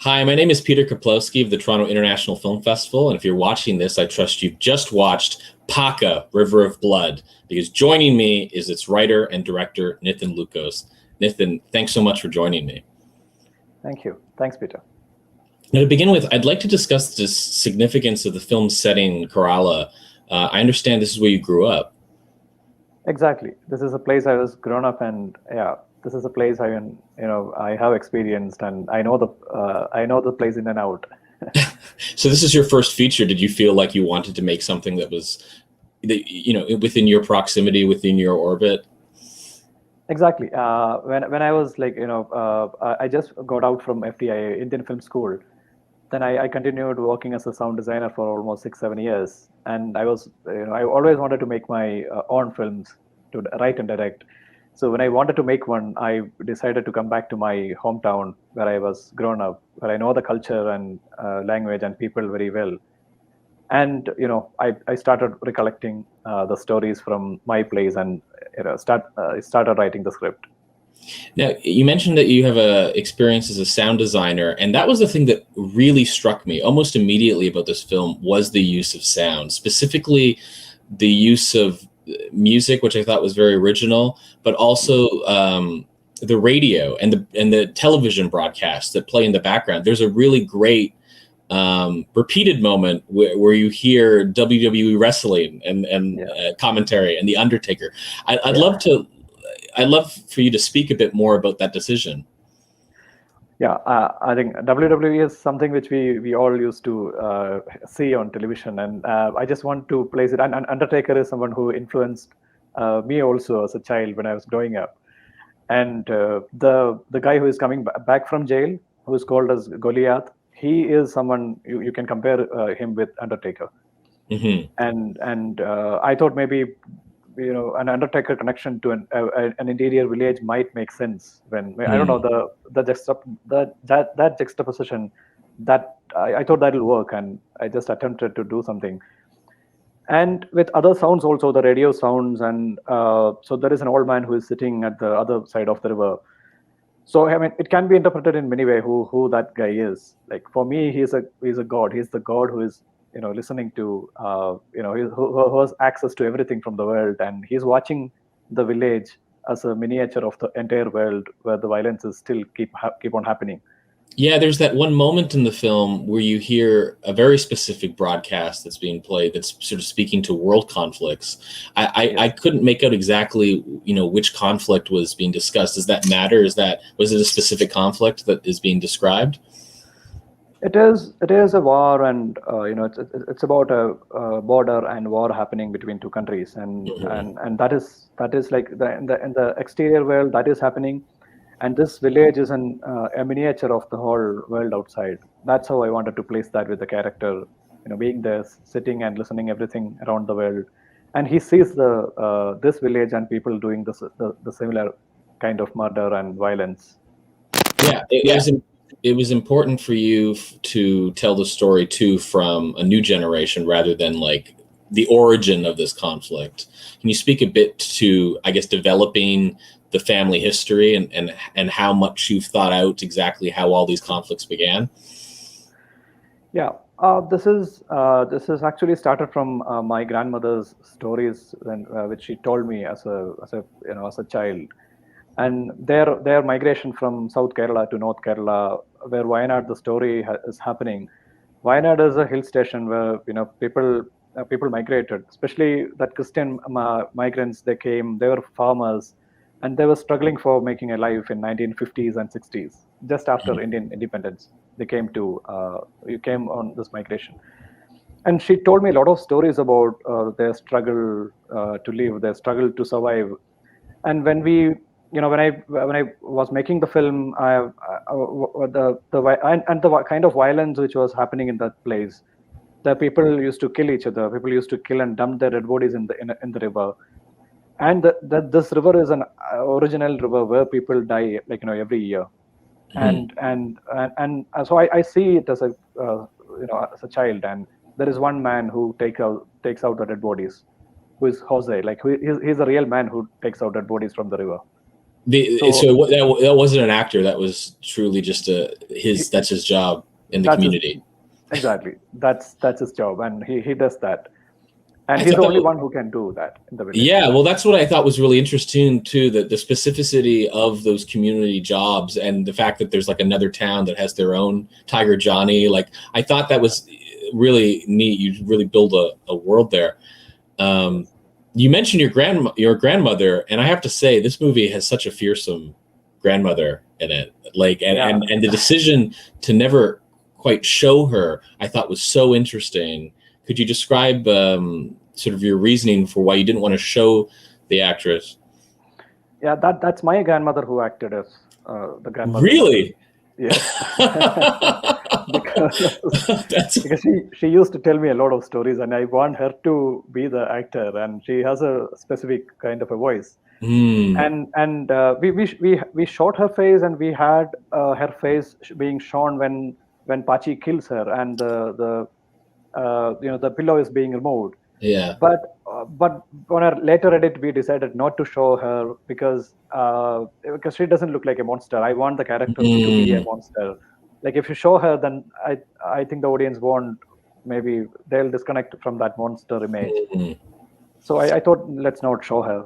Hi, my name is Peter Kaplowski of the Toronto International Film Festival, and if you're watching this, I trust you've just watched Paka, River of Blood, because joining me is its writer and director, Nithin Lukos. Nithin, thanks so much for joining me. Thank you. Thanks, Peter. Now, to begin with, I'd like to discuss the significance of the film's setting, Kerala. I understand this is where you grew up. Exactly. This is a place I was grown up, and yeah, this is a place I have experienced, and I know the place in and out. So this is your first feature. Did you feel like you wanted to make something that was, within your proximity, within your orbit? Exactly. When I was I just got out from FTI, Indian Film School. Then I continued working as a sound designer for almost 6-7 years, and I always wanted to make my own films, to write and direct. So when I wanted to make one, I decided to come back to my hometown where I was grown up, where I know the culture and language and people very well. And I started recollecting the stories from my place, and started writing the script. Now, you mentioned that you have a experience as a sound designer, and that was the thing that really struck me almost immediately about this film was the use of sound, specifically the use of music, which I thought was very original, but also the radio and the television broadcasts that play in the background. There's a really great repeated moment where you hear WWE wrestling and commentary and The Undertaker. I'd love for you to speak a bit more about that decision. Yeah, I think WWE is something which we all used to see on television, and I just want to place it. And Undertaker is someone who influenced me also as a child when I was growing up. And the guy who is coming back from jail, who is called as Goliath, he is someone you can compare him with Undertaker. Mm-hmm. And I thought maybe an Undertaker connection to an interior village might make sense when I don't know that juxtaposition that I thought that will work, and I just attempted to do something. And with other sounds also, the radio sounds, and so there is an old man who is sitting at the other side of the river. So I mean, it can be interpreted in many ways who that guy is. Like for me, he's a god. He's the god who is listening to who has access to everything from the world, and he's watching the village as a miniature of the entire world where the violence is still keep on happening. Yeah, there's that one moment in the film where you hear a very specific broadcast that's being played that's sort of speaking to world conflicts. I couldn't make out exactly, which conflict was being discussed. Does that matter? Was it a specific conflict that is being described? It is a war, and it's about a border and war happening between two countries, and that is like in the exterior world that is happening. And this village is a miniature of the whole world outside. That's how I wanted to place that with the character, being there, sitting and listening everything around the world, and he sees this village and people doing the similar kind of murder and violence. Yeah, it was important for you to tell the story too from a new generation rather than like the origin of this conflict. Can you speak a bit to, I guess, developing the family history and how much you've thought out exactly how all these conflicts began? Yeah, this is actually started from my grandmother's stories, which she told me as a child, and their migration from South Kerala to North Kerala, where Wayanad the story is happening. Wayanad is a hill station where people migrated, especially that Christian migrants. They came, they were farmers, and they were struggling for making a life in 1950s and 60s, just after Indian independence. They came on this migration, and she told me a lot of stories about their struggle to live, their struggle to survive. And when I was making the film, the kind of violence which was happening in that place, the people used to kill each other. People used to kill and dump their dead bodies in the river. And this river is an original river where people die every year. And so I see it as as a child, and there is one man who takes out the dead bodies, who is Jose. Like he's a real man who takes out dead bodies from the river. That wasn't an actor. That was truly just that's his job in the community. Exactly. That's his job, and he does that. And he's the only one who can do that in the village. Yeah, well, that's what I thought was really interesting too, the specificity of those community jobs and the fact that there's like another town that has their own Tiger Johnny. Like, I thought that was really neat. You really build a world there. You mentioned your grandmother, and I have to say, this movie has such a fearsome grandmother in it. Like, and the decision to never quite show her, I thought was so interesting. Could you describe sort of your reasoning for why you didn't want to show the actress? Yeah, that's my grandmother who acted as the grandmother. Really? Yeah. because she used to tell me a lot of stories, and I want her to be the actor, and she has a specific kind of a voice. And we shot her face, and we had her face being shown when Pachi kills her, and the pillow is being removed. Yeah. But on a later edit, we decided not to show her because she doesn't look like a monster. I want the character to be a monster. Like, if you show her, then I think the audience won't. Maybe they'll disconnect from that monster image. So I thought, let's not show her.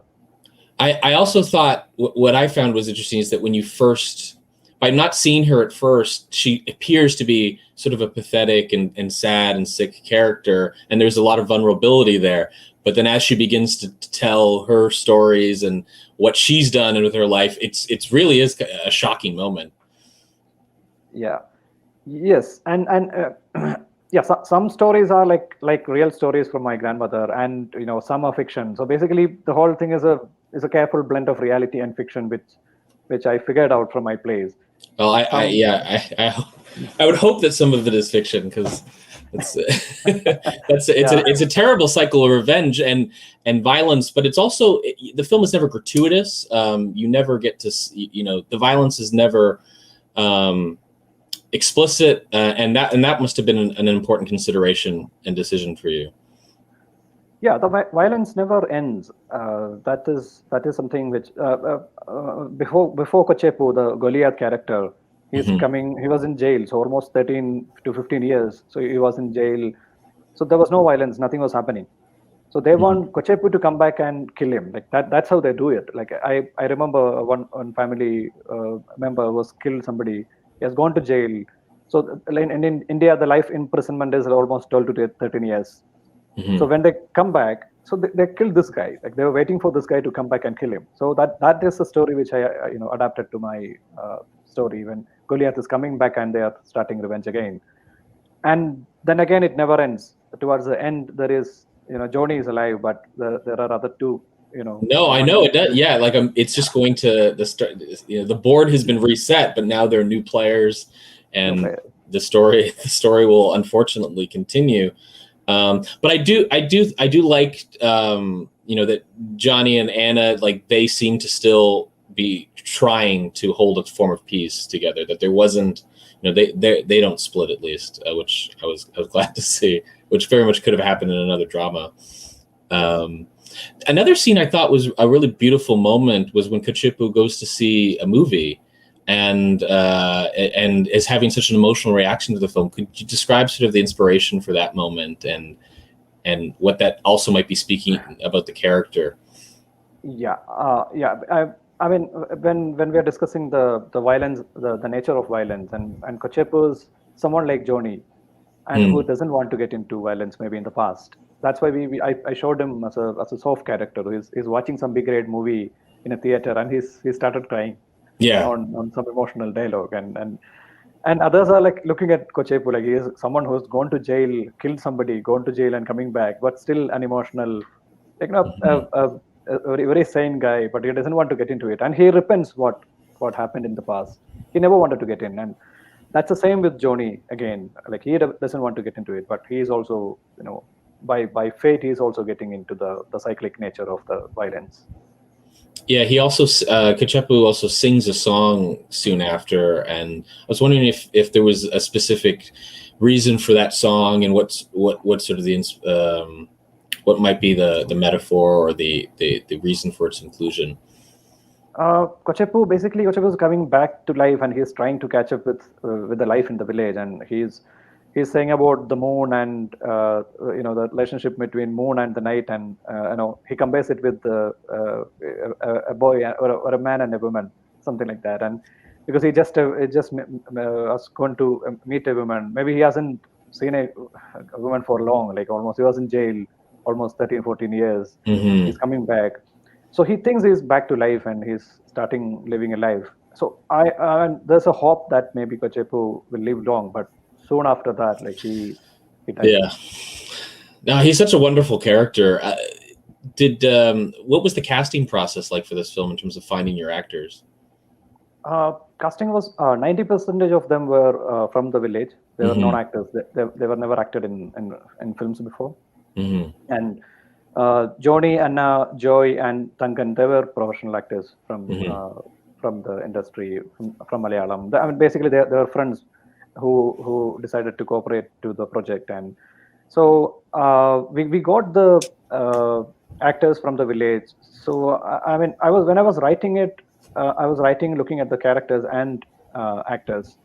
I also thought what I found was interesting is that when you first, by not seeing her at first, she appears to be sort of a pathetic and sad and sick character, and there's a lot of vulnerability there. But then as she begins to tell her stories and what she's done with her life, it's really is a shocking moment. Yeah. Yes. And some stories are like real stories from my grandmother, and some are fiction. So basically, the whole thing is a careful blend of reality and fiction, which I figured out from my plays. Well, I would hope that some of it is fiction, because it's a terrible cycle of revenge and violence, but it's also, the film is never gratuitous. You never get to the violence is never explicit, and that must have been an important consideration and decision for you. Yeah, the violence never ends. That is something which before Kochepu, the Goliath character, he's coming. He was in jail, so almost 13 to 15 years. So he was in jail. So there was no violence. Nothing was happening. So they want Kochepu to come back and kill him. Like that. That's how they do it. Like I remember one family member was killed somebody. He has gone to jail. So in India, the life imprisonment is almost 12 to 13 years. So when they come back, so they killed this guy. Like, they were waiting for this guy to come back and kill him. So that is a story which I adapted to my story, when Goliath is coming back and they are starting revenge again. And then again, it never ends. Towards the end, there is Johnny is alive, but there are other two. No, I know it does. Yeah, like it's just going to the board has been reset, but now there are new players, and the story will unfortunately continue. But I do like that Johnny and Anna, like, they seem to still be trying to hold a form of peace together. That there wasn't, they don't split, at least, which I was glad to see. Which very much could have happened in another drama. Another scene I thought was a really beautiful moment was when Kochepu goes to see a movie and is having such an emotional reaction to the film. Could you describe sort of the inspiration for that moment and what that also might be speaking about the character? Yeah. I mean, when we are discussing the violence, the nature of violence, and Kochepu is someone like Johnny, and who doesn't want to get into violence maybe in the past. That's why I showed him as a soft character. He's watching some big grade movie in a theater, and he started crying. Yeah. On some emotional dialogue, and others are like looking at Kochepu like he is someone who's gone to jail, killed somebody, gone to jail and coming back, but still an emotional, a very, very sane guy, but he doesn't want to get into it, and he repents what happened in the past. He never wanted to get in, and that's the same with Johnny again. Like, he doesn't want to get into it, but he is also, by fate, he is also getting into the cyclic nature of the violence. Yeah, he also Kochepu also sings a song soon after, and I was wondering if there was a specific reason for that song, and what sort of what might be the metaphor or the reason for its inclusion. Kochepu is coming back to life, and he's trying to catch up with the life in the village, and he's saying about the moon and the relationship between moon and the night, and he compares it with a boy or a man and a woman, something like that, and because he just was going to meet a woman, maybe he hasn't seen a woman for long, like almost he was in jail almost 13-14 years. He's coming back, so he thinks he's back to life and he's starting living a life. So there's a hope that maybe Kochepu will live long, but soon after that, like he died. Yeah. Now he's such a wonderful character. What was the casting process like for this film in terms of finding your actors? Casting was 90% of them were from the village. They were non-actors. They were never acted in films before. And Johnny, Anna, Joy, and Tankan, they were professional actors from the industry, from Malayalam. Basically, they were friends who decided to cooperate to the project, and so we got the actors from the village. So when I was writing it, I was writing looking at the characters and actors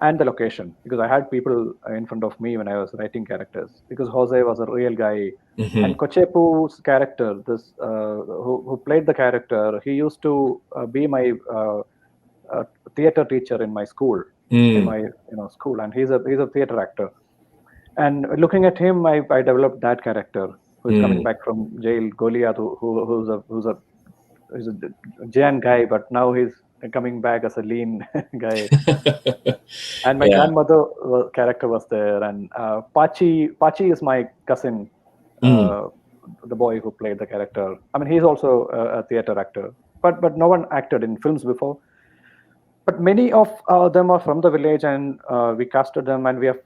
and the location, because I had people in front of me when I was writing characters, because Jose was a real guy. And Kochepu's character, this who played the character, he used to be my theater teacher in my school, in my school, and he's a theater actor. And looking at him, I developed that character who's coming back from jail, Goliath, who's a giant guy, but now he's coming back as a lean guy. And my grandmother character was there, and Pachi is my cousin, the boy who played the character. I mean, he's also a theater actor, but no one acted in films before. But many of them are from the village, and we casted them, and we have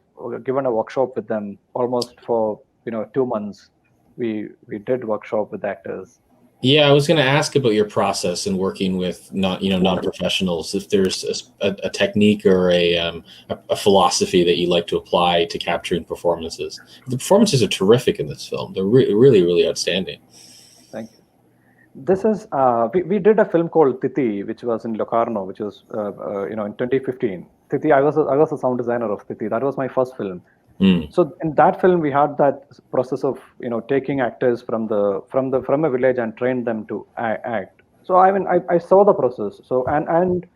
given a workshop with them almost for 2 months. We did workshop with actors. Yeah, I was going to ask about your process in working with non-professionals. If there's a technique or a philosophy that you like to apply to capturing performances. The performances are terrific in this film. They're really, really outstanding. Thank you. This is we did a film called Tithi, which was in Locarno, which was in 2015. Tithi, I was a sound designer of Tithi. That was my first film. So in that film, we had that process of taking actors from a village and train them to act. So I saw the process. So and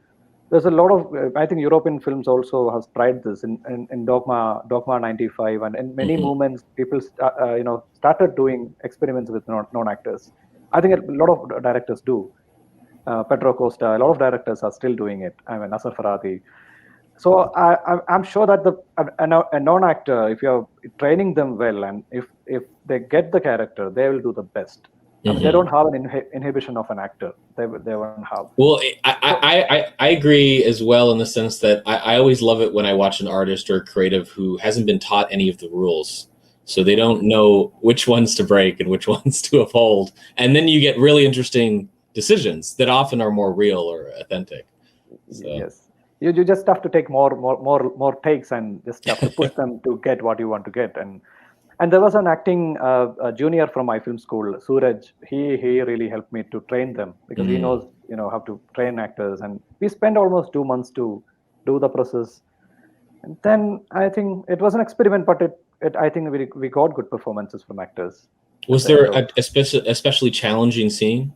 there's a lot of I think European films also has tried this in Dogma 95, and in many movements people started doing experiments with non-actors. I think a lot of directors do. Pedro Costa, a lot of directors are still doing it. I mean, Nasser Farhadi. So I'm sure that a non-actor, if you're training them well, and if they get the character, they will do the best. I mean, they don't have an inhibition of an actor. They won't have. Well, I agree as well, in the sense that I always love it when I watch an artist or a creative who hasn't been taught any of the rules. So they don't know which ones to break and which ones to uphold. And then you get really interesting decisions that often are more real or authentic. So. Yes. You just have to take more takes, and just have to push them to get what you want to get. And there was an acting junior from my film school, Suraj. He really helped me to train them, because he knows how to train actors. And we spent almost 2 months to do the process. And then I think it was an experiment, but I think we got good performances from actors. Was there a especially challenging scene?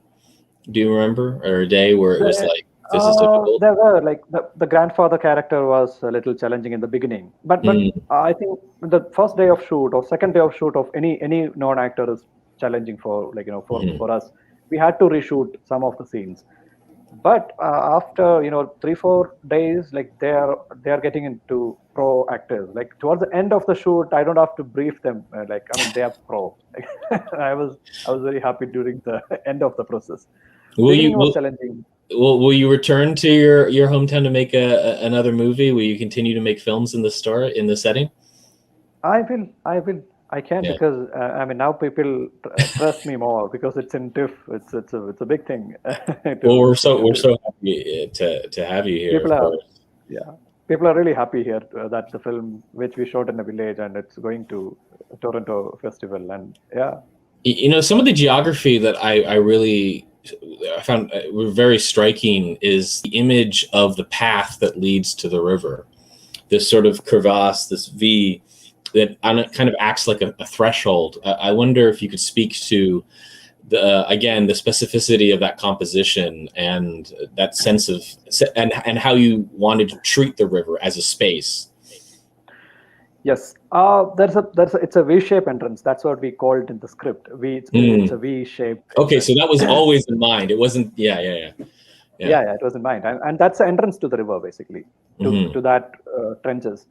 Do you remember, or a day where it was like, this is difficult? There were, like, the grandfather character was a little challenging in the beginning, but I think the first day of shoot or second day of shoot of any non-actor is challenging for for us. We had to reshoot some of the scenes, but after 3-4 days, like they are getting into pro actors. Like towards the end of the shoot, I don't have to brief them. They are pro. I was very happy during the end of the process. Was challenging. Will you return to your hometown to make another movie? Will you continue to make films in the setting? I will. I can, because now people trust me more, because it's in Tiff. It's a big thing. Well, we're so happy to have you here. People are really happy here that the film which we shot in a village, and it's going to Toronto Festival, and some of the geography that I really I found very striking is the image of the path that leads to the river. This sort of crevasse, this V that kind of acts like a threshold. I wonder if you could speak to again the specificity of that composition and that sense of and how you wanted to treat the river as a space. Yes, it's a V-shape entrance. That's what we called in the script. It's a V-shape. Okay, so that was always in mind. It wasn't. Yeah. It was in mind, and that's the entrance to the river, basically, to that trenches.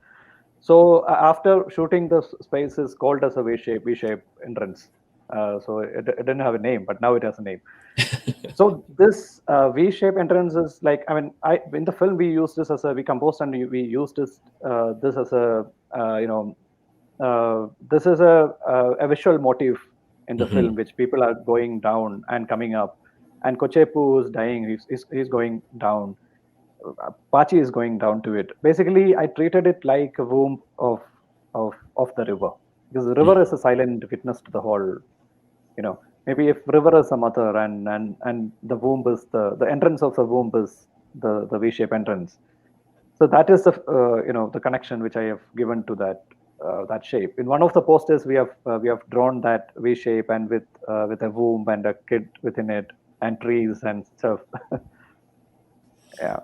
So after shooting, the space is called as a V-shape entrance. So it didn't have a name, but now it has a name. So this V-shape entrance is like, I mean, in the film we used this we composed and we used this as a this is a visual motif in the film, which people are going down and coming up, and Kochepu is dying. He's going down. Pachi is going down to it. Basically, I treated it like a womb of the river, because the river is a silent witness to the whole. Maybe if river is a mother and the womb is the entrance of the womb is the V-shape entrance. So that is the connection which I have given to that shape. In one of the posters, we have drawn that V shape and with a womb and a kid within it and trees and stuff. Yeah.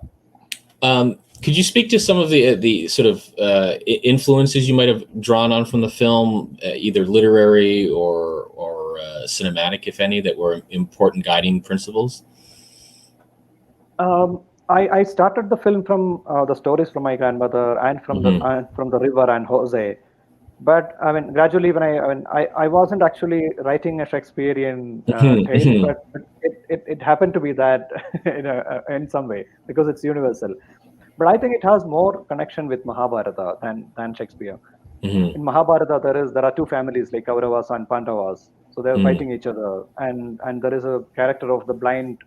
Could you speak to some of the sort of influences you might have drawn on from the film, either literary or cinematic, if any, that were important guiding principles? I started the film from the stories from my grandmother and from the river and Jose, but I mean gradually when I wasn't actually writing a Shakespearean tale, but it happened to be that in some way, because it's universal. But I think it has more connection with Mahabharata than Shakespeare. In Mahabharata, there are two families like Kauravas and Pandavas, so they're fighting each other, and there is a character of the blind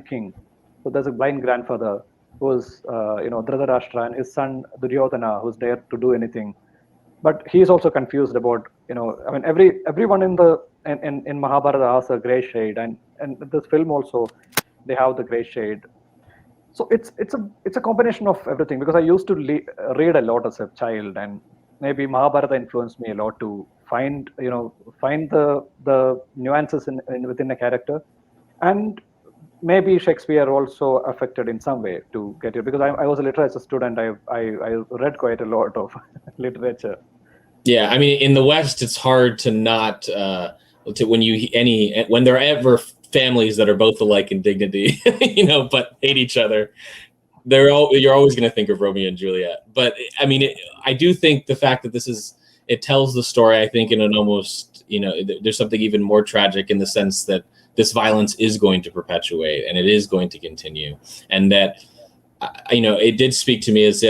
king. So there's a blind grandfather who's Dhritarashtra, and his son Duryodhana, who's there to do anything, but he's also confused about I mean everyone in Mahabharata has a gray shade, and this film also they have the gray shade. So it's a combination of everything, because I used to read a lot as a child, and maybe Mahabharata influenced me a lot to find the nuances within a character, and maybe Shakespeare also affected in some way to get it, because I was a literature student. I read quite a lot of literature. Yeah, I mean, in the West, it's hard to not when there are ever families that are both alike in dignity, but hate each other. You're always going to think of Romeo and Juliet. But I mean, I do think the fact that it tells the story, I think, in an almost, there's something even more tragic in the sense that this violence is going to perpetuate and it is going to continue. And that, it did speak to me as,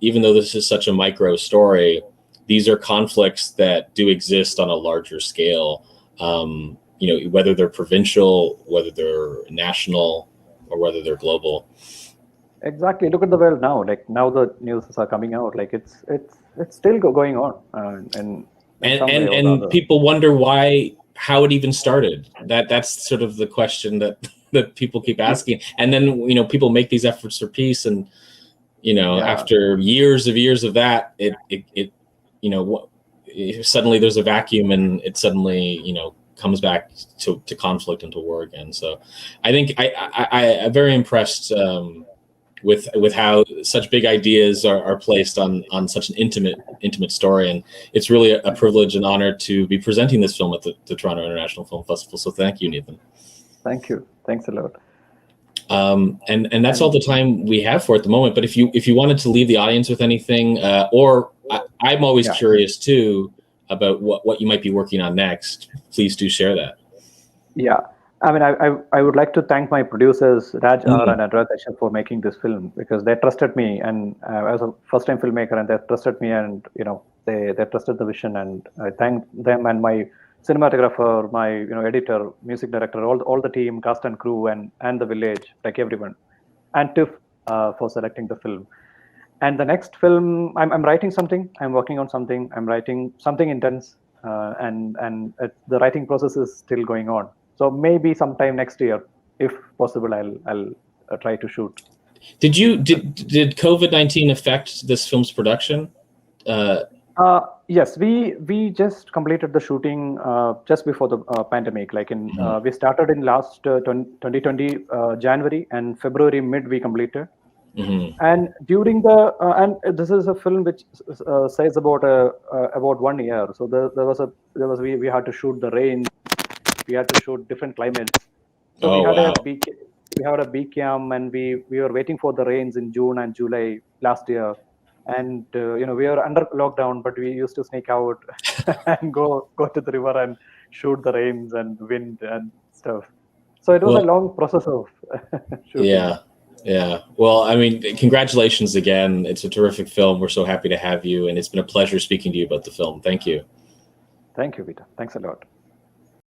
even though this is such a micro story, these are conflicts that do exist on a larger scale. Whether they're provincial, whether they're national, or whether they're global. Exactly. Look at the world now. Like now, the news are coming out. Like it's still going on. And people wonder how it even started. That's sort of the question that people keep asking. And then people make these efforts for peace, and after years of that, it suddenly there's a vacuum, and it suddenly comes back to conflict and to war again. So I think I'm very impressed with how such big ideas are placed on such an intimate story. And it's really a privilege and honor to be presenting this film at the Toronto International Film Festival. So thank you, Nathan. Thank you. Thanks a lot. And that's all the time we have for at the moment. But if you wanted to leave the audience with anything, I'm always curious too about what you might be working on next, please do share that. Yeah, I mean, I would like to thank my producers Raj R and Anurag Kashyap for making this film, because they trusted me, and I was a first-time filmmaker, and they trusted me, and they trusted the vision, and I thank them and my cinematographer, my editor, music director, all the team, cast and crew, and the village, like everyone, and Tiff for selecting the film. And the next film, I'm writing something. I'm working on something. I'm writing something intense, and the writing process is still going on. So maybe sometime next year, if possible, I'll try to shoot. Did COVID-19 affect this film's production? Yes, we just completed the shooting just before the pandemic. Like we started in last 2020 January, and February mid we completed. And during the and this is a film which says about 1 year. So we had to shoot the rain, we had to shoot different climates. So we had a B cam, and we were waiting for the rains in June and July last year. And we were under lockdown, but we used to sneak out and go to the river and shoot the rains and wind and stuff. So it was a long process of shooting. Yeah. Well, I mean, congratulations again. It's a terrific film. We're so happy to have you, and it's been a pleasure speaking to you about the film. Thank you. Thank you, Peter. Thanks a lot.